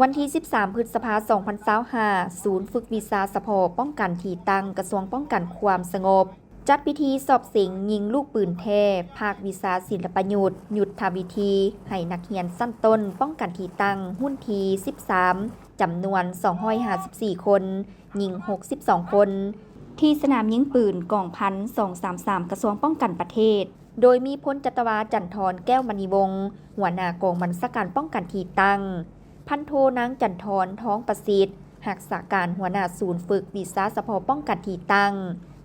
วันที่ 13 พฤษภาคม 2025 ศูนย์ฝึกวิชาสพป้องกันที่ตั้งกระทรวงป้องกันความสงบ จัดพิธีสอบสิงยิงลูกปืนแท้ภาควิชาศิลปยุทธ์ยุทธวิธีให้นักเรียนสั้นต้นป้องกันที่ตั้งหุ้นที่ 13 จำนวน 254 คนยิง 62 คน ที่สนามยิงปืนกองพัน233 กระทรวงป้องกันประเทศ โดยมีพลจัตวาจันทรแก้วมณีวงศ์หัวหน้ากองบัญชาการป้องกันที่ตั้งพันโทนางจันทรท้องประสิทธิ์หักษาการหัวหน้าศูนย์ฝึกวิชาสพป้องกันที่ตั้ง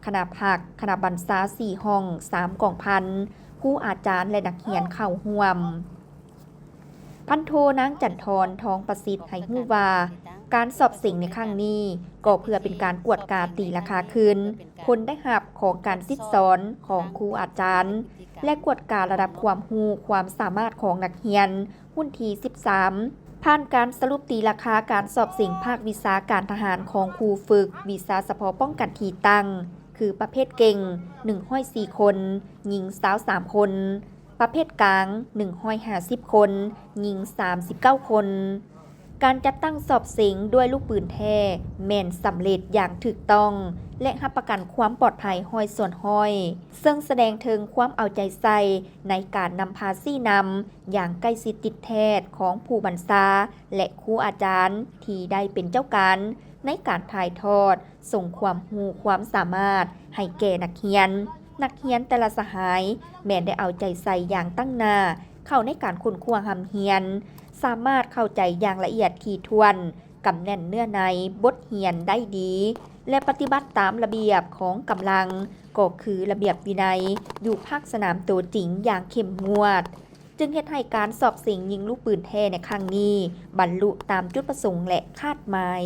คณะผักคณะบัญชา4ห้อง3กองพันครูอาจารย์และนักเรียนเข้าร่วมพันโทนางจันทรท้องประสิทธิ์ให้ฮู้ว่าการสอบสิ่งในครั้งนี้ก็เพื่อเป็นการกวดกาตีราคาคืนคนได้หับของการซิดสอนของครูอาจารย์และกวดการระดับความรู้ความสามารถของนักเรียนหุ้นที่ 13ผ่านการสรุปตีราคาการสอบสิ่งภาควิชาการทหารของครูฝึกวิชาเฉพาะป้องกันที่ตั้งคือประเภทเก่ง104 คนหญิง23 คนประเภทกลาง150 คนหญิง39 คนการจัดตั้งสอบสิงด้วยลูกปืนแท้แม่นสำเร็จอย่างถูกต้องและรับประกันความปลอดภัยห้อยส่วนห้อยซึ่งแสดงถึงความเอาใจใส่ในการนำพาซี่นำอย่างใกล้ชิดติดแทศของผู้บัญชาและครูอาจารย์ที่ได้เป็นเจ้าการในการถ่ายทอดส่งความรู้ความสามารถให้แก่นักเรียนแต่ละสหายแม้นได้เอาใจใส่อย่างตั้งหน้าเข้าในการค้นคว้าหำเรียนสามารถเข้าใจอย่างละเอียดถี่ถ้วนกำแน่นเนื้อในบทเรียนได้ดีและปฏิบัติตามระเบียบของกำลังก็คือระเบียบวินัยอยู่ภาคสนามตัวจริงอย่างเข้มงวดจึงเฮ็ดให้การสอบสิ่งยิงลูกปืนแท้ในครั้งนี้บรรลุตามจุดประสงค์และคาดหมาย